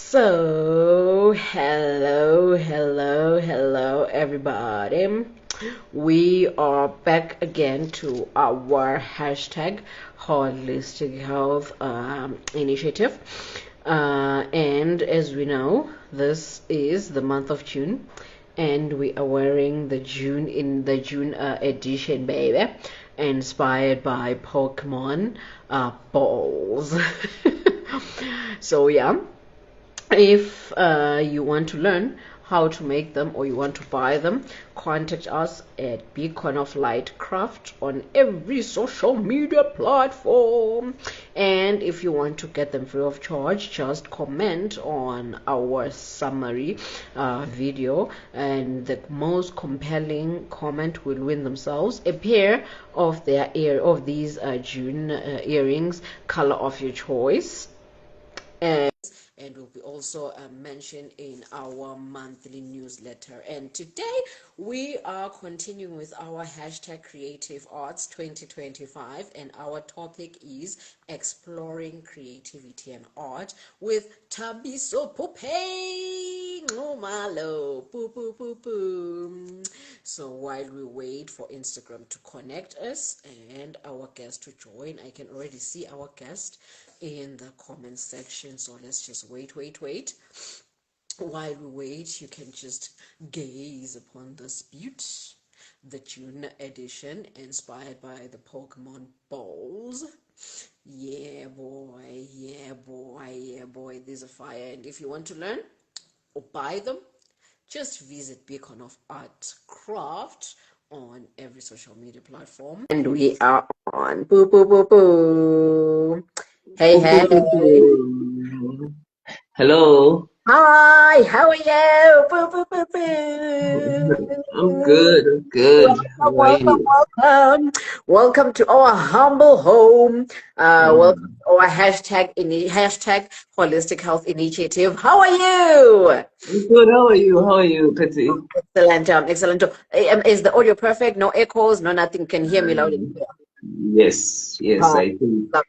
So, hello, everybody. We are back again to our hashtag holistic health initiative. And as we know, this is the month of June, and we are wearing the June edition, baby, inspired by Pokemon balls. So yeah, if you want to learn how to make them or you want to buy them, contact us at Beacon of Light Craft on every social media platform. And if you want to get them free of charge, just comment on our summary video, and the most compelling comment will win themselves a pair of these June earrings, color of your choice. And will be also mentioned in our monthly newsletter. And today we are continuing with our hashtag Creative Arts 2025, and our topic is exploring creativity and art with Thabiso, Popeye, Nxumalo, So while we wait for Instagram to connect us and our guest to join, I can already see our guest in the comment section. So let's just wait. While we wait, you can just gaze upon this beauty, the June edition inspired by the Pokemon balls. Yeah boy, these are fire. And if you want to learn or buy them, just visit Beacon of Art Craft on every social media platform. And we are on. Boo. Hey. Hello. Hi, how are you? I'm good. How are you? Welcome to our humble home. Welcome to our hashtag holistic health initiative. How are you? I'm good. How are you, Patty? Excellent. Is the audio perfect? No echoes, no nothing. Can hear me loud and clear. Yes, I think. Love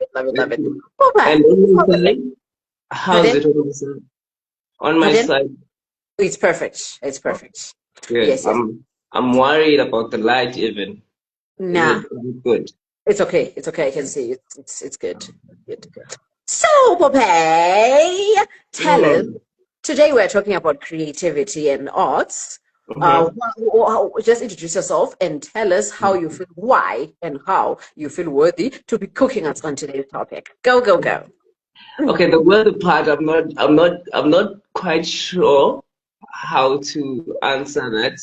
it. And on my side, how's it on my side? On my side, it's perfect. good. Yes. I'm worried about the light even. Nah. Is it good? It's okay. I can see it. It's good. So, Popeye, tell us. Today we're talking about creativity and arts. Just introduce yourself and tell us how you feel, why and how you feel worthy to be cooking us on today's topic. Go. Okay, the worthy part, I'm not quite sure how to answer that,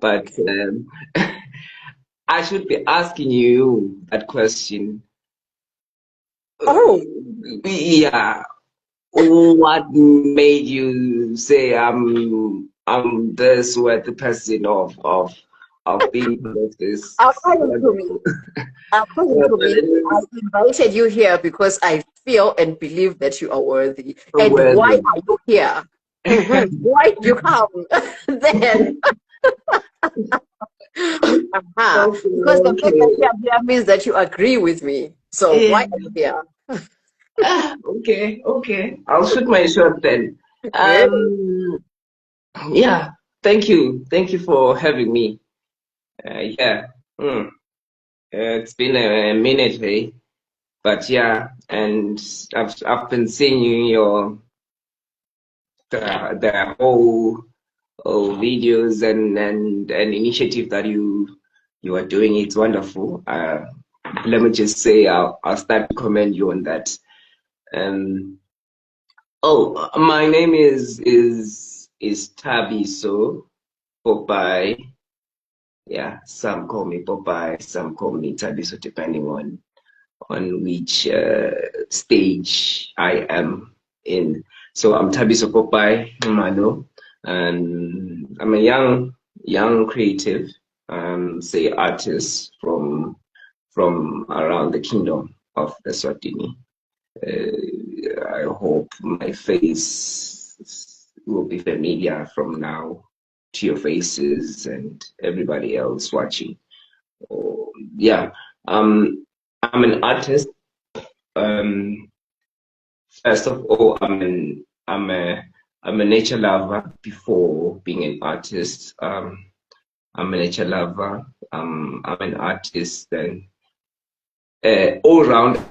but I should be asking you that question. Oh, yeah. What made you say I'm this worthy person of being part of this? according to me, I invited you here because I feel and believe that you are worthy. And why are you here? Why did you come? Then. Because the fact that you are here means that you agree with me. So why are you here? Okay. I'll shoot my shot then. Yeah. Thank you for having me. It's been a minute, hey. But yeah, and I've been seeing your the whole videos and initiative that you are doing. It's wonderful. Let me just say I'll start to commend you on that. My name is Thabiso Popeye. Yeah, some call me Popeye, some call me Thabiso, depending on which stage I am in. So I'm Thabiso Popeye Nxumalo, and I'm a young creative, say artist from around the kingdom of the Swatini. I hope my face will be familiar from now to your faces and everybody else watching. Yeah, I'm an artist. First of all, I'm an I'm a nature lover before being an artist. I'm a nature lover. I'm an artist and all-round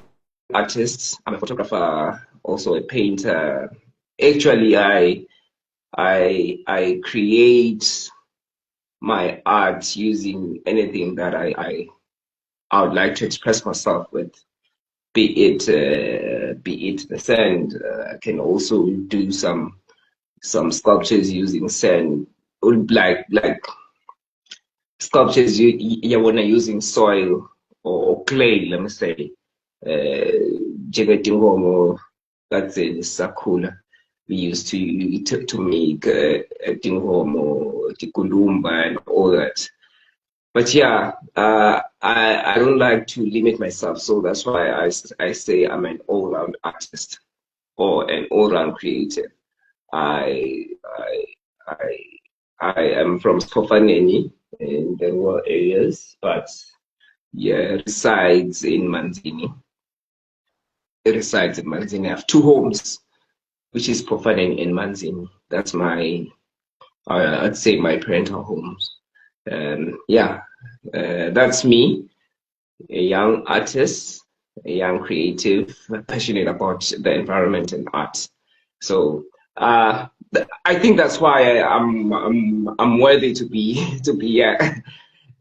artist. I'm a photographer, also a painter. Actually, I create my art using anything that I would like to express myself with. Be it the sand. I can also do some sculptures using sand, or like sculptures you wanna using soil or clay, let me say. Njengetinkomo kadzeni sisakhula, we used to make tinkomo, tikulumba and all that. But yeah, I don't like to limit myself, so that's why I say I'm an all-round artist or an all-round creative. I I I I am from Skofaneni in the rural areas, but yeah, resides in Manzini. It resides in Manzini. I have two homes, which is Pofaneni and Manzini. That's I'd say my parental homes. Yeah, that's me, a young artist, a young creative, passionate about the environment and art. So I think that's why I'm worthy to be to be here.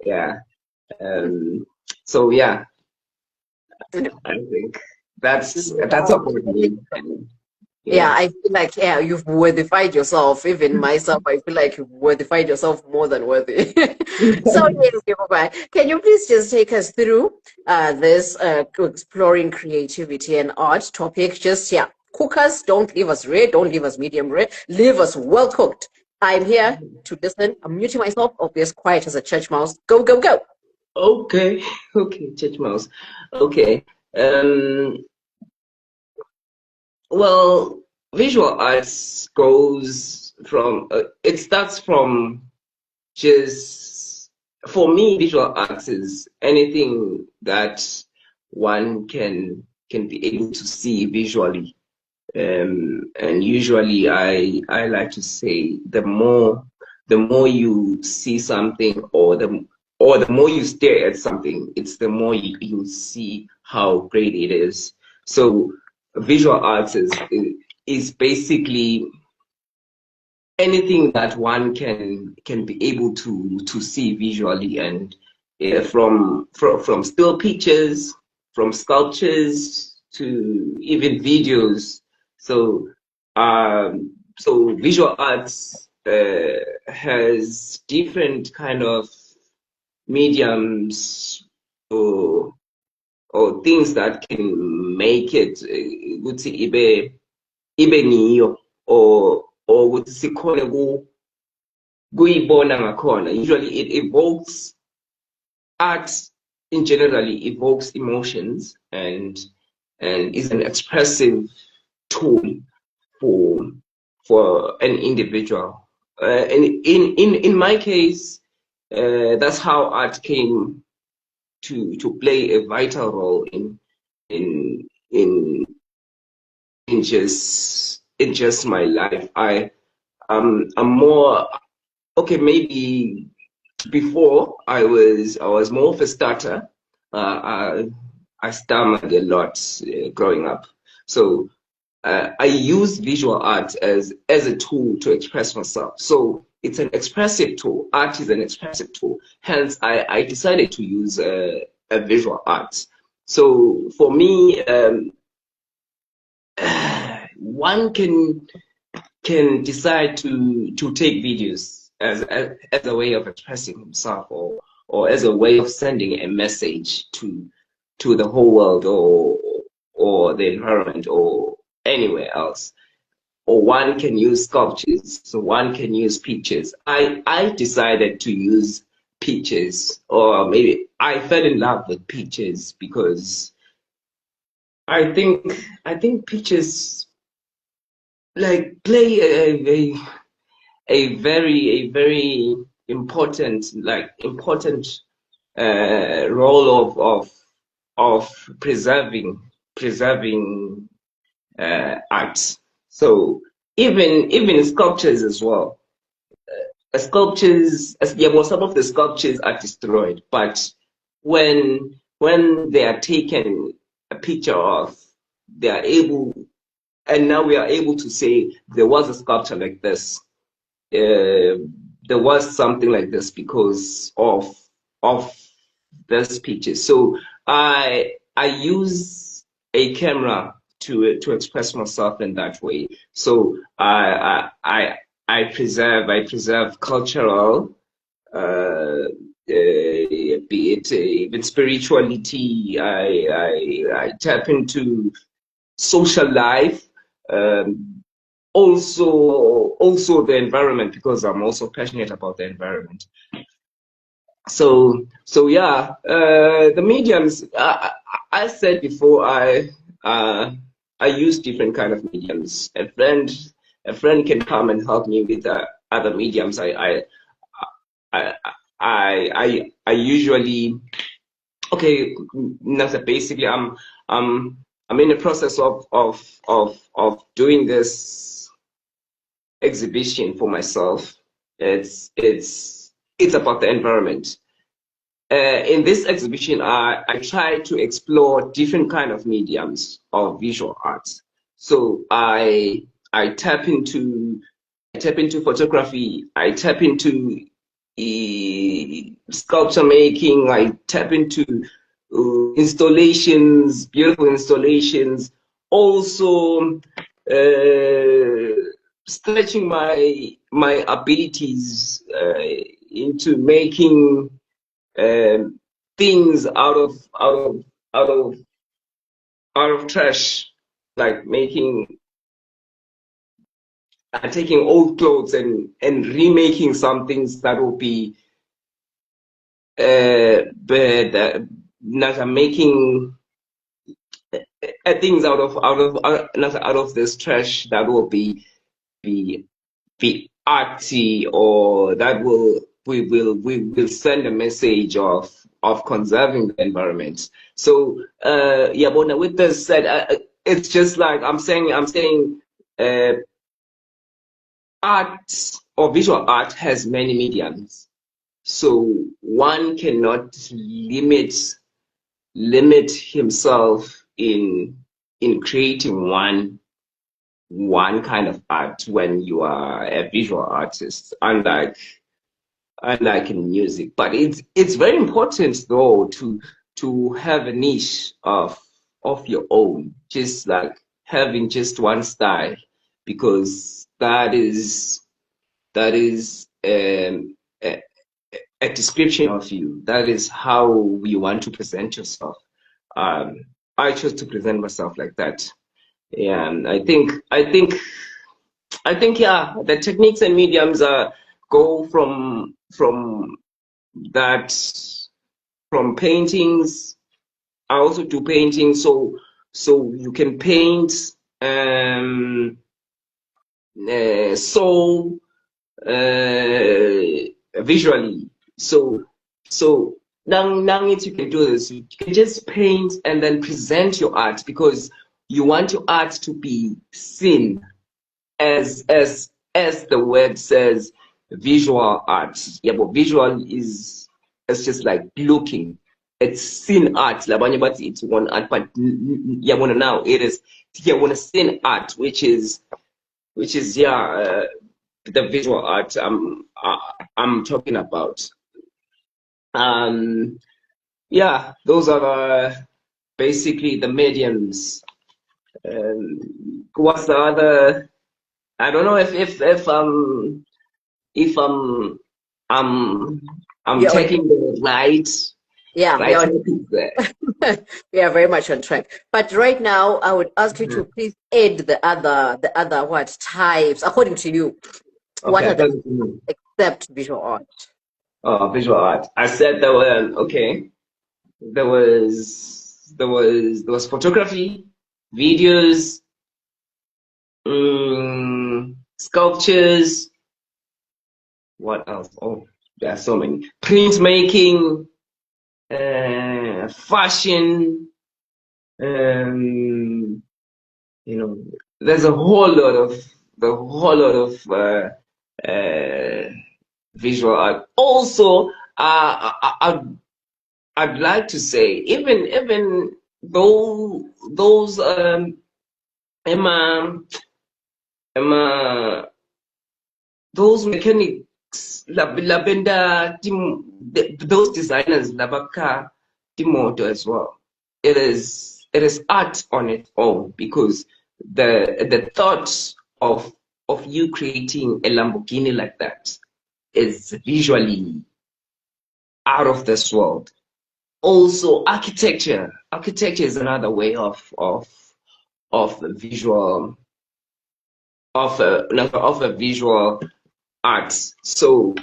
Yeah. Um, so yeah, I think that's about me. And, Yeah, yeah. I feel like you've worthified yourself. Even myself, I feel like you've worthified yourself more than worthy. So yes, Popeye, can you please just take us through this exploring creativity and art topic? Just cook us. Don't leave us rare. Don't leave us medium rare. Leave us well cooked. I'm here to listen. I'm muting myself. I'll be as quiet as a church mouse. Go, go, go. Okay. Okay, Church Mouse. Okay. Um, well, visual arts goes from it starts from just for me, visual arts is anything that one can be able to see visually. And usually I like to say the more you see something or the more you stare at something, it's the more you see how great it is. So visual arts is basically anything that one can be able to see visually, and from still pictures, from sculptures to even videos. So so visual arts has different kind of mediums or things that can make it ukuthi ibe niyo or ukuthi sikhone kuyibona ngakhona. Usually it evokes art in generally evokes emotions and is an expressive tool for for an individual. And in my case, that's how art came to play a vital role in in in just my life. I'm more okay. Maybe before I was more of a starter. I stammered a lot growing up, so I use visual art as a tool to express myself. So it's an expressive tool. Art is an expressive tool. Hence, I decided to use a visual art. So for me, one can decide to take videos as a way of expressing himself or as a way of sending a message to the whole world or the environment or anywhere else. Or one can use sculptures, so one can use pictures. I decided to use pictures, or maybe I fell in love with pictures because I think pictures like play a very important role of preserving art. So even sculptures as well. Sculptures, yeah, well, some of the sculptures are destroyed, but when they are taken a picture of, they are able, and now we are able to say there was a sculpture like this. There was something like this because of this picture. So I use a camera to express myself in that way. So I preserve cultural, be it even spirituality. I tap into social life. Also the environment, because I'm also passionate about the environment. So yeah, the mediums. I said before, I use different kind of mediums. A friend can come and help me with other mediums. I I usually, okay. Now, so basically, I'm in the process of doing this exhibition for myself. It's about the environment. In this exhibition, I try to explore different kind of mediums of visual arts. So I tap into photography. I tap into sculpture making. I tap into installations, beautiful installations. Also, stretching my abilities into making things out of trash, like making taking old clothes and remaking some things that will be but not making things out of this trash that will be be artsy, or that we will send a message of conserving the environment. So yeah, but now with this said, it's just like I'm saying art or visual art has many mediums. So one cannot limit himself in creating one kind of art when you are a visual artist, unlike in music. But it's very important though to have a niche of your own, just like having just one style, because that is a description of you. That is how you want to present yourself. Um, I chose to present myself like that. Yeah, and I think yeah, the techniques and mediums go that from paintings. I also do painting, so you can paint soul visually. So now you can do this. You can just paint and then present your art, because you want your art to be seen, as the word says, visual art. Yeah, but visual is, it's just like looking. It's seen art. Labanye, but it's one art, but yeah, wanna now it is, yeah, wanna seen art, which is yeah, the visual art I'm talking about. Um, yeah, those are basically the mediums. What's the other? I don't know if I'm I'm Yeah, taking the yeah, right yeah. topic there. We are very much on track. But right now, I would ask you to Mhm. please add the other what types, according to you, what Okay, are I the thought you except visual art? visual art. I said there were okay. There was photography, videos, sculptures. What else? Oh, there are so many. Printmaking, fashion. Um, you know, there's a whole lot the whole lot of visual art. Also, I'd like to say, even though those Emma, Emma, those mechanics, those designers, labaka timoto as well. It is art on its own, because the thought of you creating a Lamborghini like that is visually out of this world. Also, architecture. Architecture is another way of visual of a visual art. So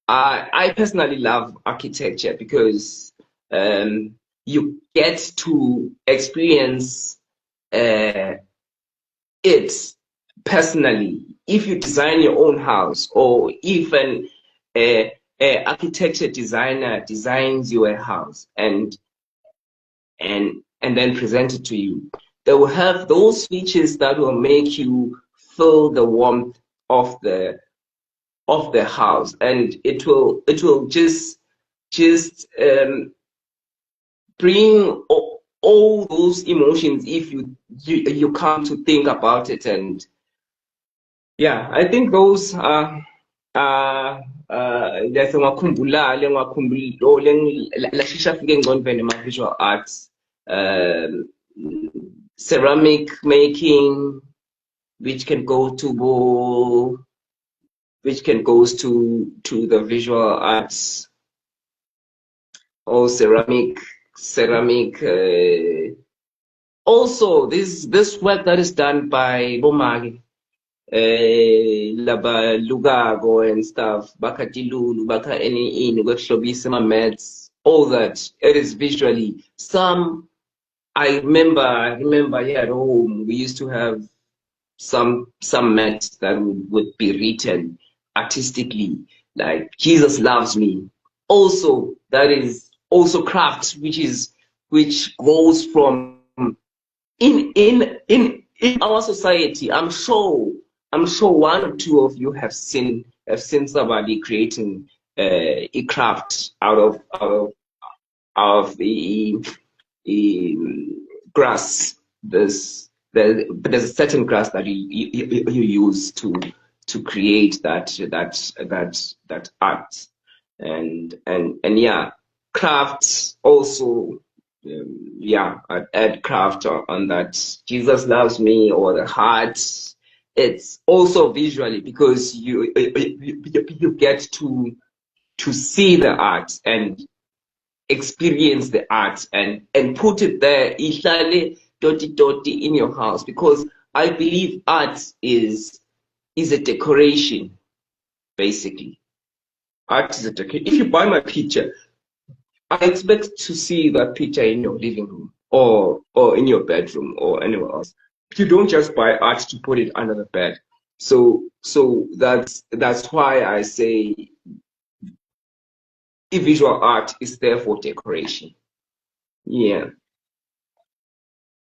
I personally love architecture because you get to experience it personally. If you design your own house, or if a architecture designer designs your house and then present it to you, they will have those features that will make you feel the warmth of the house, and it will just bring all those emotions if you come to think about it. And yeah, I think those are visual arts, um, ceramic making, which can go to which can goes to the visual arts, or ceramic. Also, this work that is done by Bomagi, laba lugago and stuff, baka tilulu, baka any in workshopis, mats, all that. It is visually. I remember here at home we used to have some mats that would be written artistically, like Jesus loves me. Also, that is also craft, which goes from in our society. I'm sure one or two of you have seen somebody creating a craft out of the grass. There's a certain grass that you use to create that art. And yeah, crafts also. Yeah, I'd add craft on that. Jesus loves me, or the heart. It's also visually, because you get to see the art and experience the art, and put it there, ihlale doti doti in your house, because I believe art is a decoration, basically. Art is a decoration. If you buy my picture, I expect to see that picture in your living room, or in your bedroom, or anywhere else. You don't just buy art to put it under the bed. So that's why I say visual art is there for decoration. Yeah.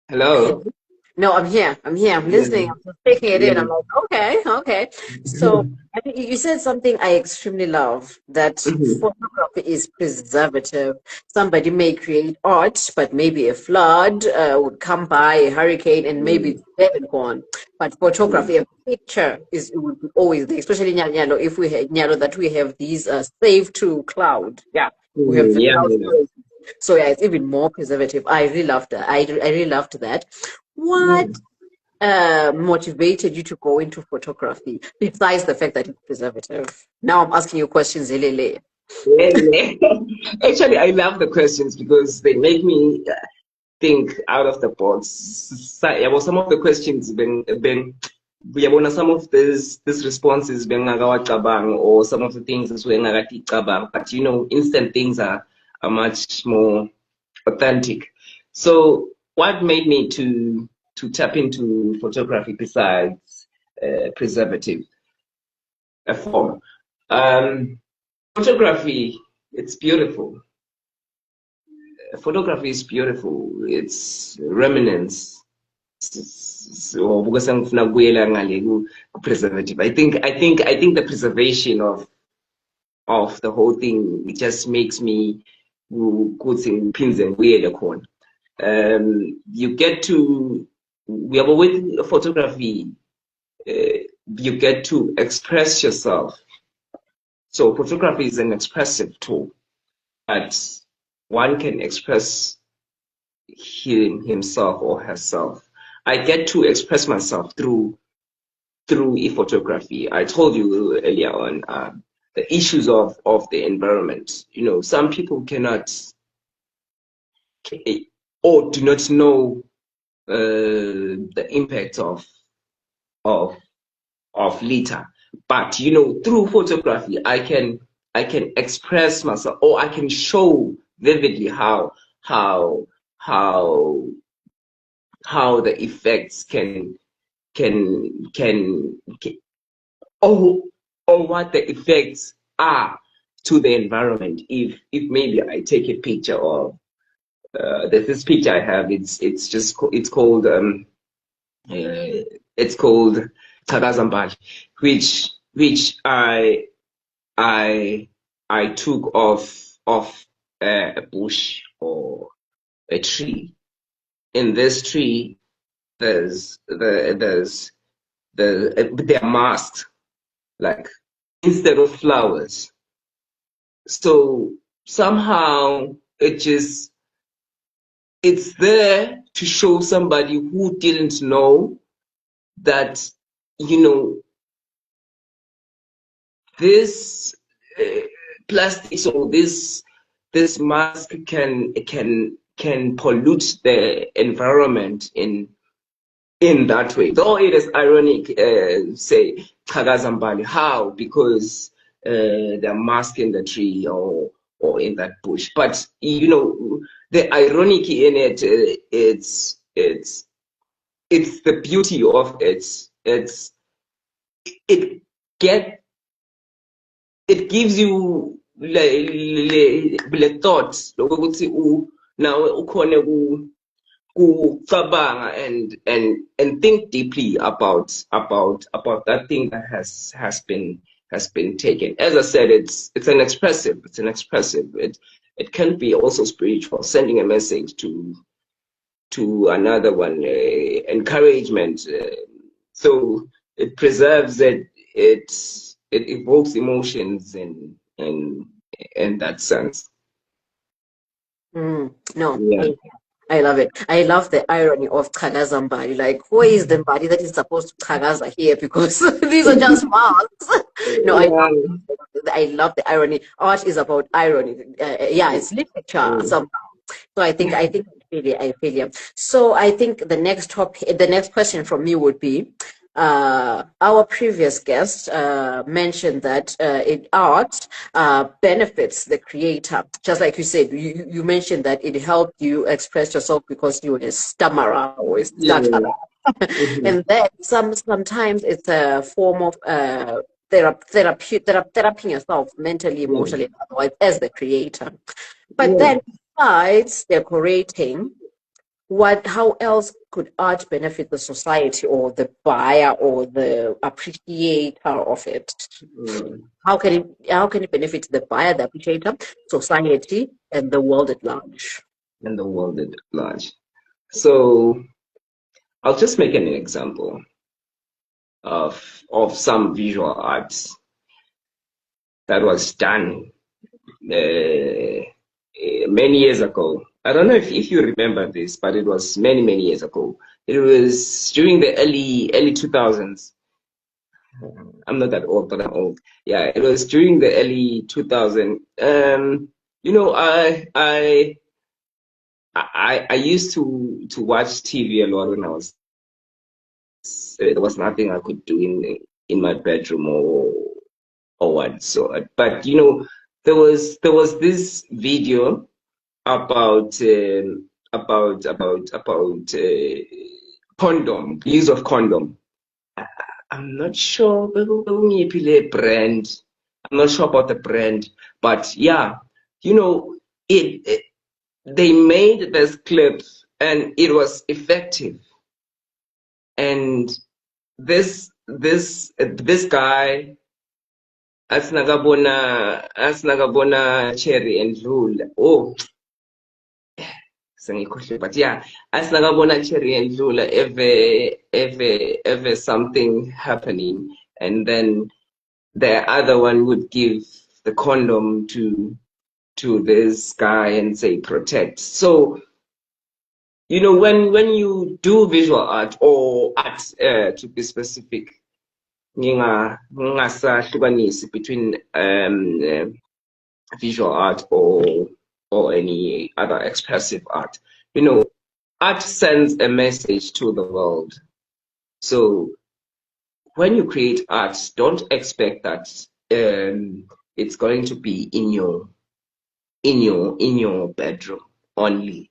Hello. No, I'm here. I'm here. I'm listening. Yeah. I'm just taking it in. Yeah. I'm like, okay, okay. So I think you said something I extremely love, that Mhm. photography is preservative. Somebody may create art, but maybe a flood would come by, a hurricane, and maybe it's dead and gone. But photography, a picture it would be always there, especially in Nyalo, if we had Nyalo, that we have these save to cloud. Yeah, we have the Yeah. cloud Yeah. storage. So yeah, it's even more preservative. I really loved that. I really loved that. Yeah. What motivated you to go into photography besides the fact that it's preservative? Now I'm asking you questions, Elele. Yeah. Actually, I love the questions because they make me think out of the box. Yeah, well, some of the questions been uyabona, some of this responses bengakawacabang, or some of the things bengakaticabang, but instant things are much more authentic. So what made me to tap into photography besides preservative a form? Photography, it's beautiful. Photography is beautiful. It's remnants. So because angifuna kubuyela ngale ku-preservative, I think the preservation of the whole thing, it just makes me kuthi ngiphindze ngibuyele khona. You get to, with photography, you get to express yourself. So photography is an expressive tool, but one can express himself or herself. I get to express myself through e-photography. I told you earlier on the issues of the environment. You know, some people cannot or do not know the impact of litter. But you know, through photography, I can express myself, or I can show vividly how how the effects can or what the effects are to the environment if maybe I take a picture of there's this picture I have. It's called Tagazambali, which I took off a bush or a tree. In this tree, they're masked, like instead of flowers. So somehow it's there to show somebody who didn't know that, you know, this plastics or this mask can pollute the environment in that way. Though it is ironic, say Chagazambali, how? Because they're masking the tree or in that bush. But you know, the ironic in it, it's the beauty of it. It gives you the thoughts lokuthi nawe ukhone kucabanga and think deeply about that thing that has been taken. As I said, it's an expressive. It can be also spiritual, sending a message to another one, encouragement. So it preserves it. It evokes emotions in that sense. No, Yeah. I love it. I love the irony of Chagaza Mbali. Like, who is the body that is supposed to Chagaza here? Because these are just masks. No, I love the irony. Art is about irony. Yeah, it's literature somehow. So I think I feel you. So I think the next question from me would be, our previous guest mentioned that in art benefits the creator. Just like you said, you mentioned that it helped you express yourself because you were a stammerer or a stutterer. And then sometimes it's a form of therapying yourself mentally, emotionally, otherwise, as the creator. But then besides decorating, how else could art benefit the society or the buyer or the appreciator of it? How can it benefit the buyer, the appreciator, society, and the world at large? So I'll just make an example of some visual arts that was done many years ago. I don't know if you remember this, but it was many years ago. It was during the early 2000s. I'm not that old, but I'm old. Yeah, it was during the early 2000s. You know, I used to watch TV a lot when I was. There was nothing I could do in my bedroom or what. So, but you know, there was this video about condom, use of condom. I'm not sure brand. I'm not sure about the brand, but yeah, you know, they made this clip and it was effective. And this guy asinakabona cherry endlula. Oh, but yeah, asinakabona cherry endlula ever something happening, and then the other one would give the condom to this guy and say protect. So when you do visual art or art, to be specific, ngingasahlukanisi between visual art or any other expressive art. Art sends a message to the world. So when you create art, don't expect that it's going to be in your bedroom only.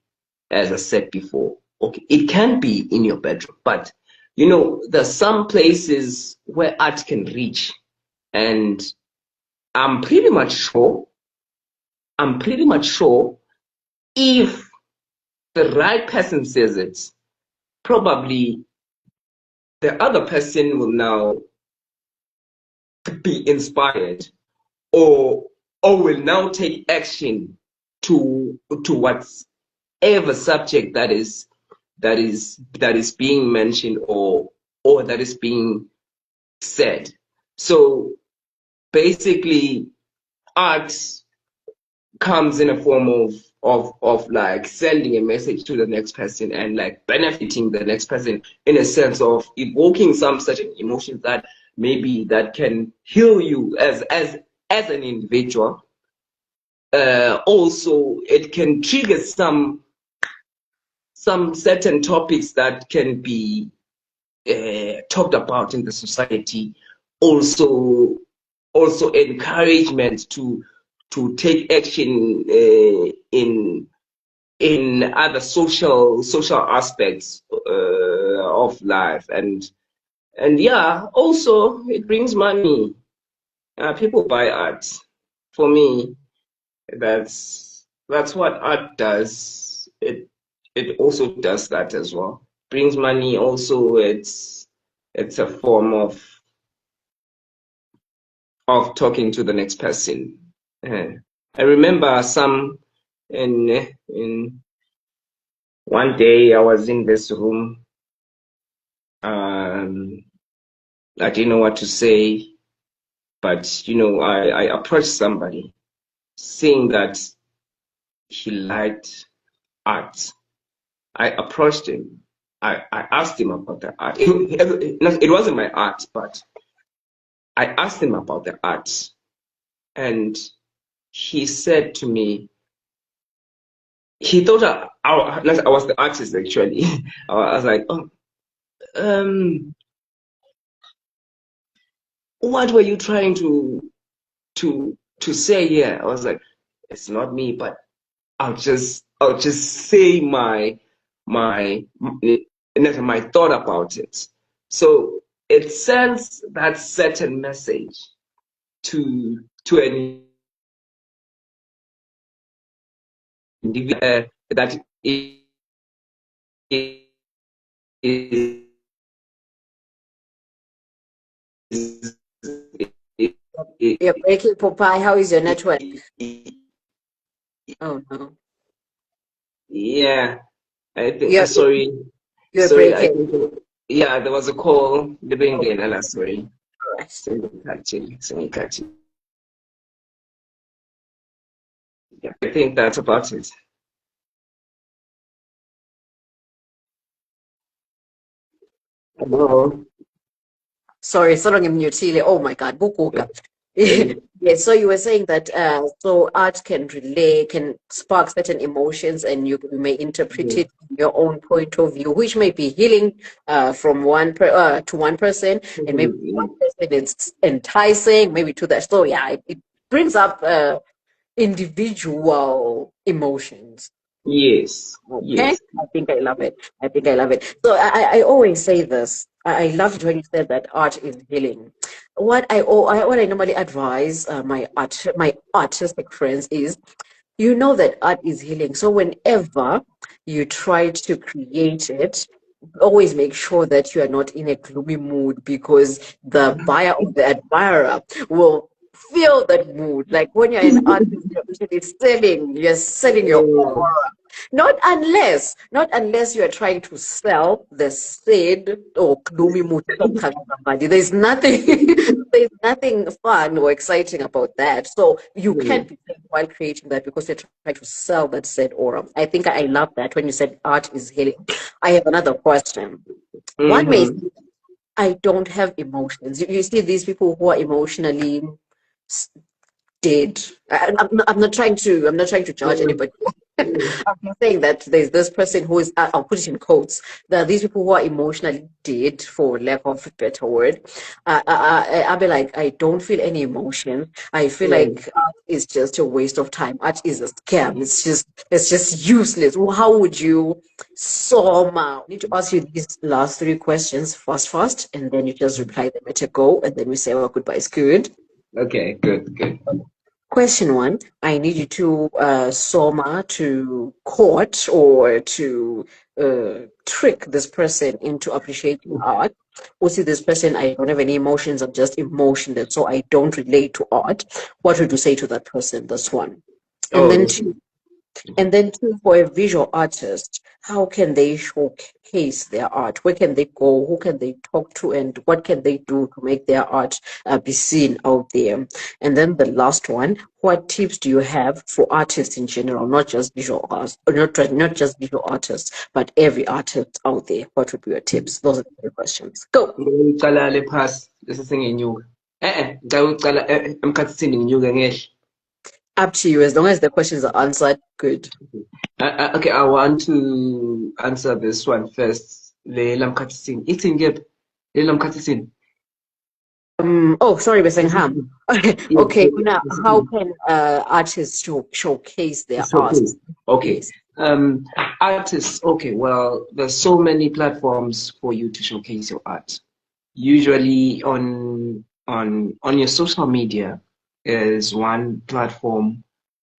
As I said before, okay, it can be in your bedroom, but there's some places where art can reach, and I'm pretty much sure if the right person says it, probably the other person will now be inspired or will now take action to whatever subject that is being mentioned or that is being said. So basically, art comes in a form of like sending a message to the next person and like benefiting the next person in a sense of evoking some certain emotions that maybe that can heal you as an individual. Also, it can trigger some certain topics that can be talked about in the society. Also encouragement to take action in other social aspects of life, and yeah, also it brings money. People buy art. For me, that's what art does. It also does that as well. Brings money. Also, it's a form of talking to the next person. I remember in one day I was in this room. I didn't know what to say, but I approached somebody saying that he liked art. I approached him. I asked him about the art. It wasn't my art, but I asked him about the art, and he said to me, he thought I was the artist actually. I was like, oh, what were you trying to say here? I was like, it's not me, but I'll just say my thought about it. So it sends that certain message to an individual that is You're breaking, Popeye. How is your network? Oh no. yeah. I think You're sorry. you're Sorry, I breaking. think yeah, there was a call. Sorry. Right. Catching. Yeah, I think that's about it. Hello. Sorry, sorry, I'm mutile. Oh my God, bukuka. Yes, so you were saying that so art can relay, can spark certain emotions, and you may interpret it in your own point of view, which may be healing from to one person, and maybe one person it's enticing, maybe to that. So yeah, it brings up individual emotions. Yes, Okay, yes. I think I love it. I think I love it. So I always say this. I loved when you said that art is healing. What I normally advise my artistic friends is, that art is healing. So whenever you try to create it, always make sure that you are not in a gloomy mood, because the buyer or the admirer will feel that mood. Like when you're an artist, you're usually you're selling your Oh, aura. Not unless you are trying to sell the sad or gloomy mood of somebody. There's nothing there's nothing fun or exciting about that. So you yeah. can't be sad while creating that, because you're trying to sell that sad aura. I think I love that when you said art is healing. I have another question. One may say, Mm-hmm. I don't have emotions. You see these people who are emotionally dead. I'm not trying to judge anybody. I'm just saying that there's this person who is, I'll put it in quotes, there are these people who are emotionally dead, for lack of a better word. I'll be like, I don't feel any emotion. I feel Right. like art is just a waste of time. Art is a scam. It's just useless. Well, how would you sum out? I need to ask you these last three questions fast, and then you just reply them at a go, and then we say our goodbyes. Good. Okay, good, good. Question one, I need you to soma to court or to trick this person into appreciating art. Or see this person, I don't have any emotions, I'm just emotionless, so I don't relate to art. What would you say to that person? That's one. And Oh, then okay. two, and then two, for a visual artist, how can they showcase their art? Where can they go? Who can they talk to? And what can they do to make their art be seen out there? And then the last one, what tips do you have for artists in general, not just visual artists, or not just visual artists, but every artist out there? What would be your tips? Those are the three questions. Go. Ngicala le phasi bese senginyuka. Ngicela ucala emkhathini nginyuke ngehla. Up to you. As long as the questions are answered, good. Okay, I want to answer this one first. Le lamkhathini. Ithi ngephi? Le lamkhathini. Oh, sorry, Besengham. Yes, Okay, now how can artists showcase their art? showcase. Okay. Yes. Um, Artists. Okay. Well, there's so many platforms for you to showcase your art. Usually on your social media is one platform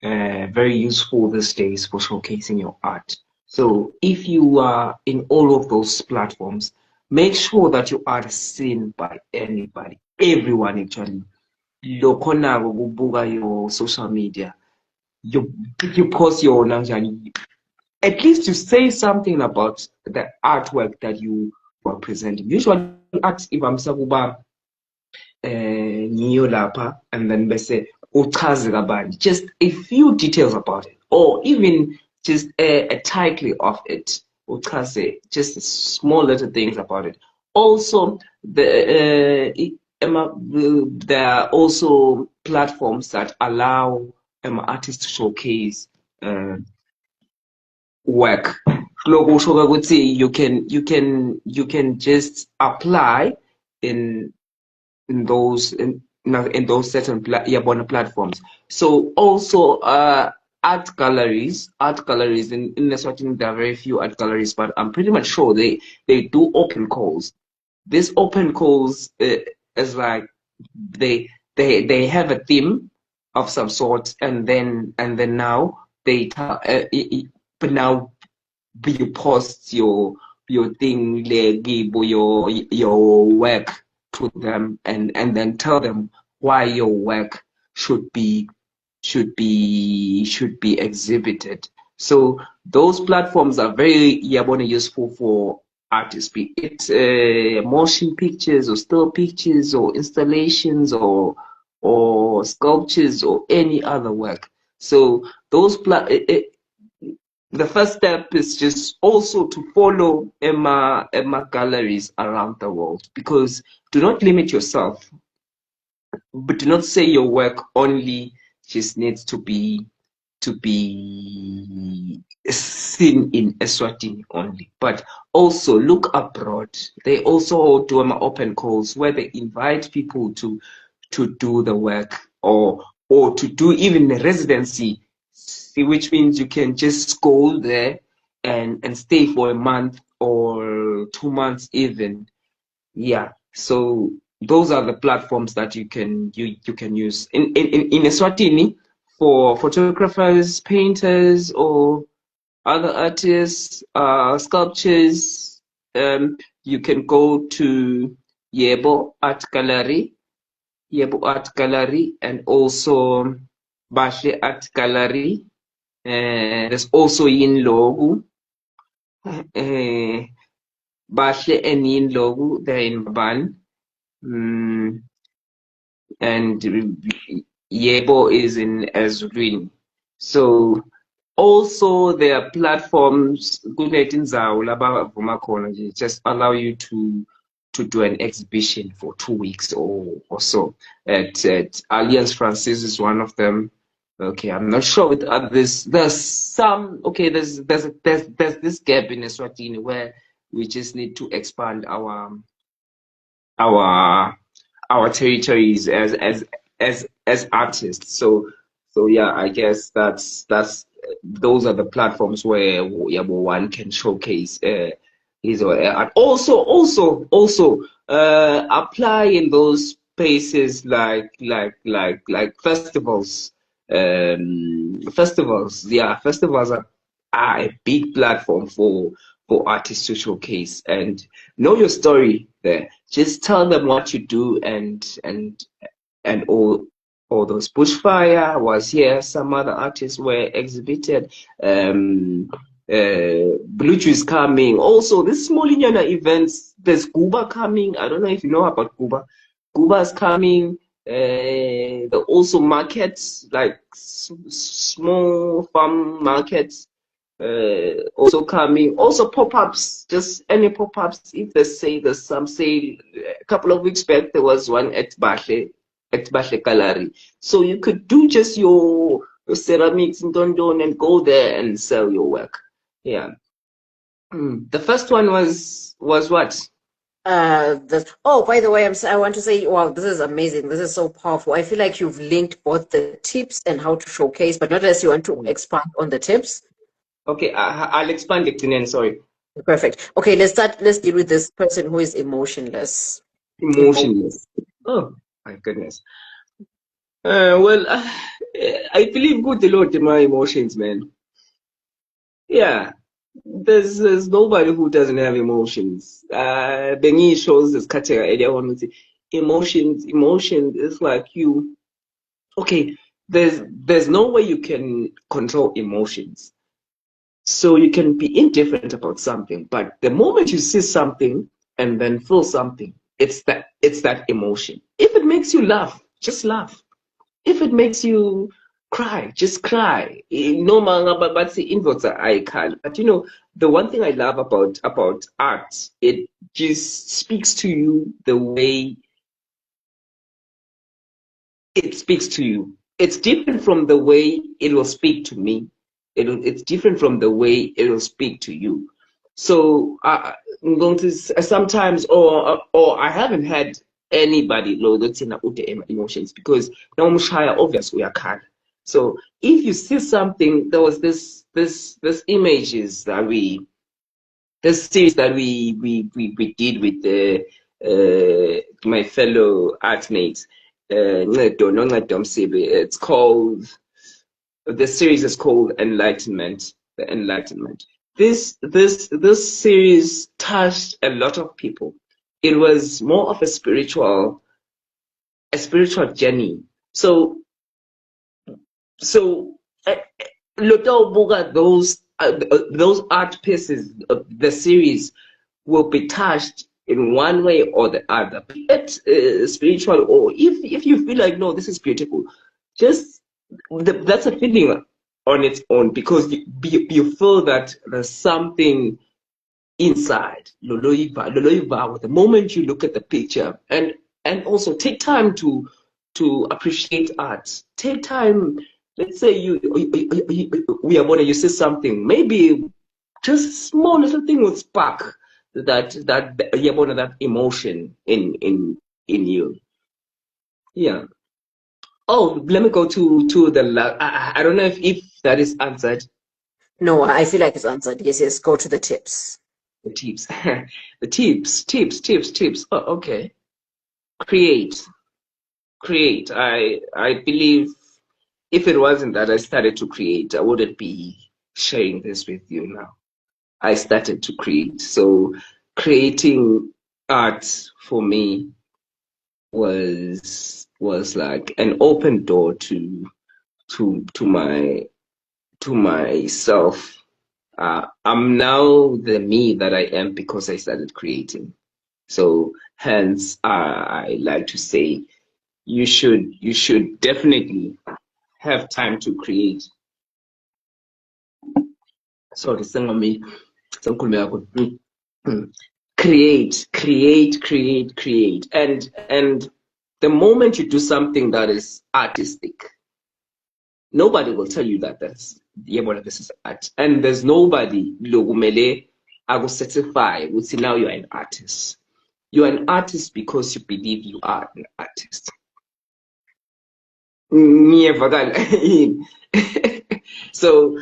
very useful these days for showcasing your art. So if you are in all of those platforms, make sure that your art is seen by anybody, everyone actually. Lokhona kubuka your social media, you post your nanjani. At least you say something about the artwork that you are presenting. Usually art ivamisa kuba ngiyo lapha and then bese uchaze kabanzi just a few details about it or even just a title of it uchaze just small little things about it. Also there are also platforms that allow artists to showcase uh, work. Lokho kusho ukuthi you can just apply in in those certain platforms. So also art galleries in Lesotho there are very few art galleries, but I'm pretty much sure they do open calls. These open calls is like they have a theme of some sort, and then now but now you post your thing like your work to them and then tell them why your work should be should be exhibited. So those platforms are very useful for artists, be it motion pictures or still pictures or installations or sculptures or any other work. So the first step is just also to follow Emma galleries around the world, because do not limit yourself, but do not say your work only just needs to be seen in Eswatini only, but also look abroad. They also do open calls where they invite people to do the work or to do even a residency, which means you can just go there and stay for a month or 2 months even. Yeah. So those are the platforms that you can use in Eswatini for photographers, painters, or other artists, sculptures. you can go to Yebo Art Gallery, and also Bashle Art Gallery. There's also Yin Logu, Bashle and Yin Logu. They're in Maban. And Yebo is in Ezrin. So also there are platforms just allow you to do an exhibition for 2 weeks or so. At Alliance Francaise is one of them. Okay, I'm not sure with others. There's some. Okay, there's this gap in Eswatini where we just need to expand our territories as artists. So yeah, I guess that's those are the platforms where one can showcase his or her art. Also apply in those spaces like festivals. Festivals, yeah, festivals are a big platform for artists to showcase and know your story there. Just tell them what you do and all those. Bushfire was here. Some other artists were exhibited. Bluetooth is coming. Also, this small events. There's Cuba coming. I don't know if you know about Cuba. Cuba is coming. There are also markets like small farm markets also coming. Also pop-ups, just any pop-ups. If they say there's some, say a couple of weeks back there was one at Bashle Gallery. So you could do just your ceramics in Dondon and go there and sell your work. Yeah. The first one was what? Oh, by the way, I want to say, wow, this is amazing. This is so powerful. I feel like you've linked both the tips and how to showcase, but not unless you want to expand on the tips. Okay, I'll expand it then. Sorry. Perfect. Okay, let's deal with this person who is emotionless. Emotionless. Oh my goodness. Well, I believe good a lot in my emotions, man. Yeah, there's nobody who doesn't have emotions. Bengi shows this category earlier on. Emotions is like you. Okay, there's no way you can control emotions. So you can be indifferent about something, but the moment you see something and then feel something, it's that emotion. If it makes you laugh, just laugh. If it makes you cry, just cry. No manga, but see, inverts are icon. But the one thing I love about art, it just speaks to you the way it speaks to you. It's different from the way it will speak to me. It's different from the way it will speak to you. So I'm going to sometimes, or I haven't had anybody know that's in emotions because now I'm shy, obvious we are kind. So if you see something, there was this images that this series that we did with my fellow artmates. It's called, the series is called Enlightenment. The Enlightenment. This series touched a lot of people. It was more of a spiritual journey. So Lotobuga, those art pieces, the series will be touched in one way or the other. Be it spiritual, or if you feel like, no, this is beautiful, just that's a feeling on its own, because you feel that there's something inside. The moment you look at the picture, and also take time to appreciate art. Take time. Let's say we are born, you see something, maybe just small little thing will spark that emotion in you. Yeah. Oh, let me go to the I don't know if that is answered. No, I feel like it's answered. Yes, go to the tips. The tips. The tips. Oh, okay. Create. I believe if it wasn't that I started to create, I wouldn't be sharing this with you now. I started to create. So creating art for me was like an open door to myself. I'm now the me that I am because I started creating. So hence, I like to say you should definitely have time to create. Sorry, sengami, sengkhuluma kakhulu. Create, and the moment you do something that is artistic, nobody will tell you that this is art, and there's nobody lokumele certify would say now you're an artist. You're an artist because you believe you are an artist. So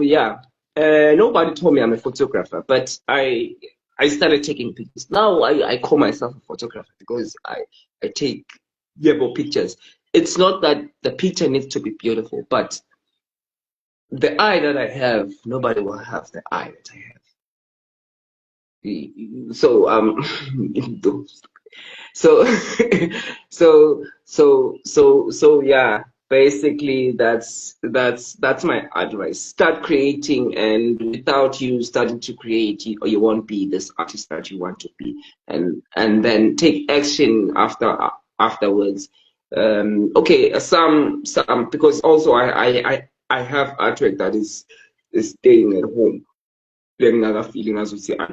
yeah. Nobody told me I'm a photographer, but I started taking pictures. Now I call myself a photographer because I take pictures. It's not that the picture needs to be beautiful, but the eye that I have, nobody will have the eye that I have. So so yeah, basically that's my advice. Start creating, and without you starting to create, you won't be this artist that you want to be, and then take action afterwards. Okay, some because also I have artwork that is staying at home. Then another feeling as we say I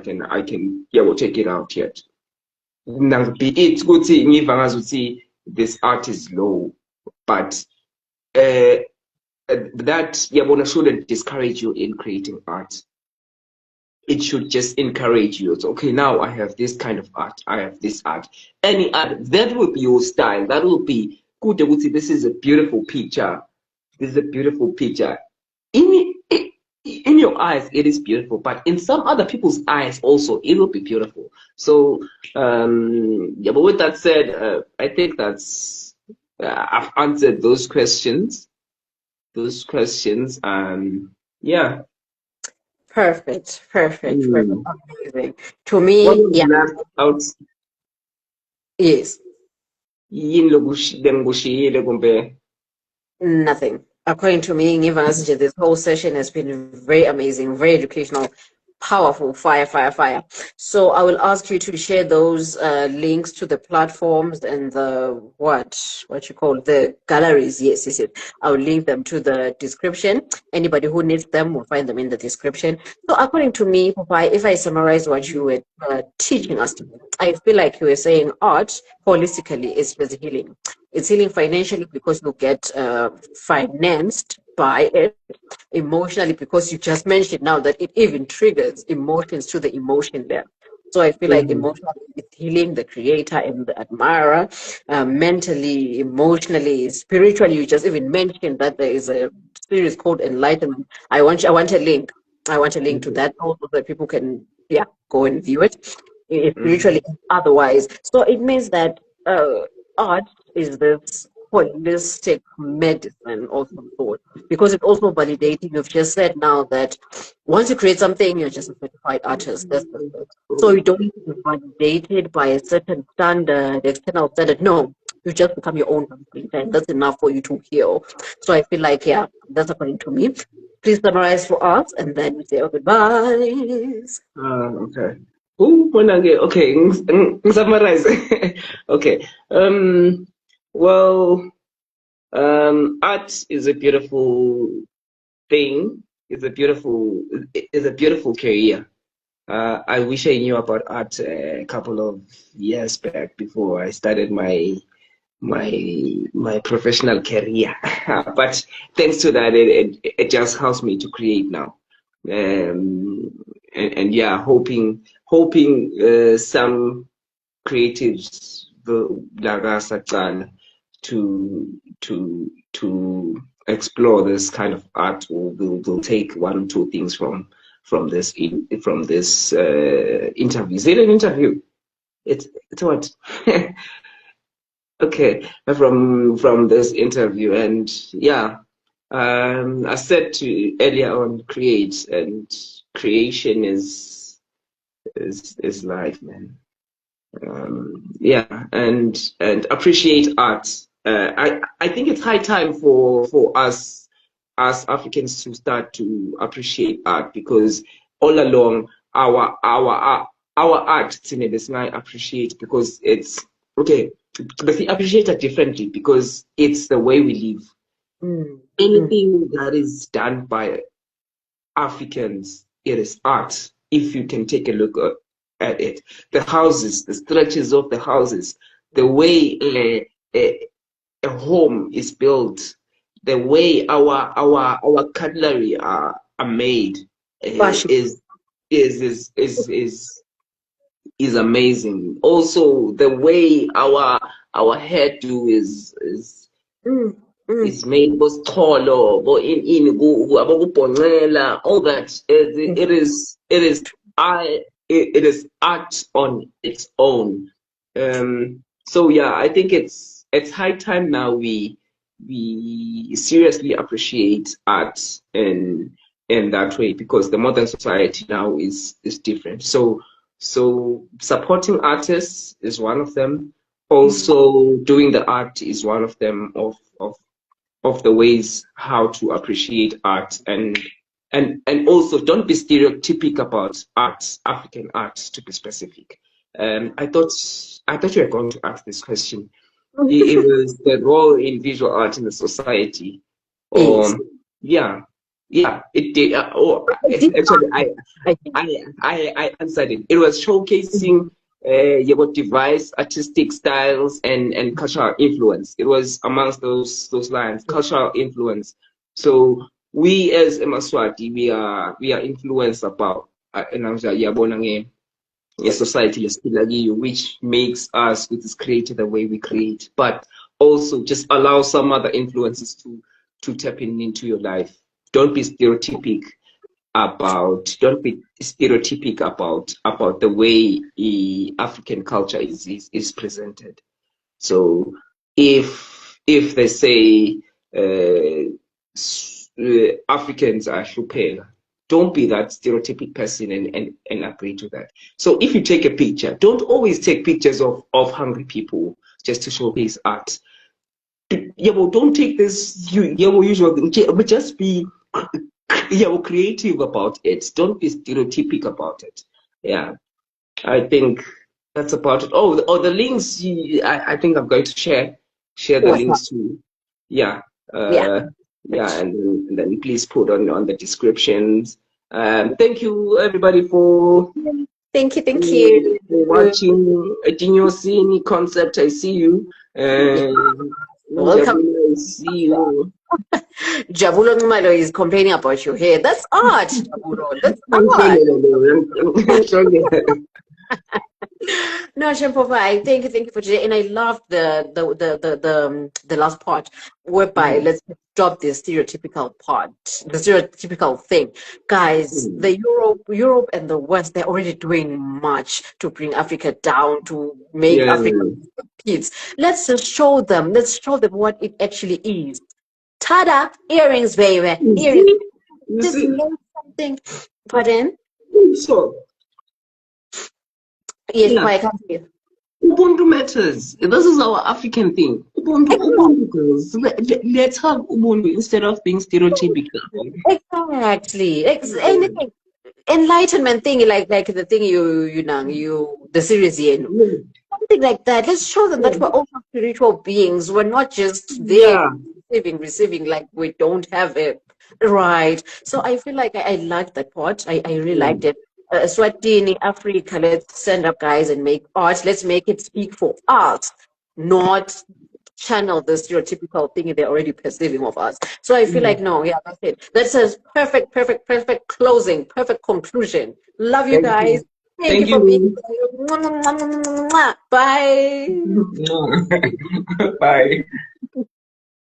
can we'll take it out yet. Be it ukuthi ngiva ngazuthi this art is low, but that shouldn't discourage you in creating art. It should just encourage you. So, okay, now I have this kind of art. I have this art. Any art that will be your style. That will be good. This is a beautiful picture. This is a beautiful picture. In your eyes, it is beautiful, but in some other people's eyes also, it will be beautiful. So, yeah, but with that said, I think that's, I've answered those questions. Yeah. Perfect. Mm. Amazing. To What me, was yeah, left out? yes, Yini lokushiyile kumbe? nothing. According to me, Ngiva, this whole session has been very amazing, very educational, powerful, fire. So I will ask you to share those links to the platforms and the what you call the galleries. Yes. I will link them to the description. Anybody who needs them will find them in the description. So according to me, Popeye, if I summarize what you were teaching us, I feel like you were saying art holistically is just healing. It's healing financially because you get financed by it, emotionally because you just mentioned now that it even triggers emotions to the emotion there. So I feel like emotionally it's healing the creator and the admirer, mentally, emotionally, spiritually. You just even mentioned that there is a series called Enlightenment. I want a link. I want a link to that also so that people can go and view it. Spiritually, otherwise. So it means that art is this holistic medicine of some sort because it's also validating. You've just said now that once you create something, you're just a certified artist. That's the thing. So you don't need to be validated by a certain standard, external standard. No, you just become your own complete, and that's enough for you to heal. So I feel like, that's according to me. Please summarize for us, and then we say our goodbyes. Okay. Okay, summarize. Okay. Well, art is a beautiful thing. It's a beautiful career. I wish I knew about art a couple of years back before I started my professional career. But thanks to that, it just helps me to create now. And yeah, hoping some creatives like us to explore this kind of art will take one or two things from this interview. Is it an interview? It's what? Okay, from this interview, and yeah, I said to earlier on, creation is is life, man. Yeah, and appreciate art. I think it's high time for us as Africans to start to appreciate art, because all along our art scene is not appreciate because it's okay. But we appreciate it differently because it's the way we live. Anything that is done by Africans, it is art. If you can take a look at it, the houses, the structures of the houses, the way a home is built, the way our cutlery are made is is amazing. Also, the way our hairdo is made was taller, but in all that it is art on its own. So yeah, I think it's high time now we seriously appreciate art in that way, because the modern society now is different. So supporting artists is one of them. Also, doing the art is one of them of the ways how to appreciate art, and also don't be stereotypic about art, African art to be specific. I thought you were going to ask this question. It was the role in visual art in the society. Yeah, yeah, it did. Actually, I answered it. It was showcasing your device, artistic styles, and cultural influence. It was amongst those lines, cultural influence. So we as Emaswati, we are influenced about a society which makes us create the way we create, but also just allow some other influences to tap into your life. Don't be stereotypic about the way African culture is presented. So if they say Africans are Shupela, don't be that stereotypic person and agree to that. So if you take a picture, don't always take pictures of hungry people just to showcase art. Yeah, well, don't take this usual, but just be creative about it. Don't be stereotypic about it. Yeah, I think that's about it. Oh, the links. I think I'm going to share the links to. Yeah. Yeah, and then please put on the descriptions. Thank you everybody for thank you for watching Dinyo Concept. I see you. Welcome. I see you. Jabulo Nxumalo is complaining about your hair. That's art, Jabulo. That's art. No, Popeye, thank you for today, and I love the last part whereby let's drop the stereotypical part, the stereotypical thing, guys. The Europe and the West, they're already doing much to bring Africa down, to make Africa kids. Let's just show them. Let's show them what it actually is. Tada! Earrings, baby. Earrings. Just make something. Pardon? So. Yes, I can't hear. Ubuntu matters. This is our African thing. Ubuntu girls. Let's have Ubuntu instead of being stereotypical. Exactly. Anything. Enlightenment thing, like the thing the series something like that. Let's show them that we're also spiritual beings. We're not just there receiving like we don't have it. Right. So I feel like I like that part. I really liked it. Swatini, Africa, let's stand up, guys, and make art. Let's make it speak for us, not channel the stereotypical thing they're already perceiving of us. So I feel like, no, yeah, that's it. That's a perfect closing, perfect conclusion. Love you guys. Thank you for being here. Bye. Bye.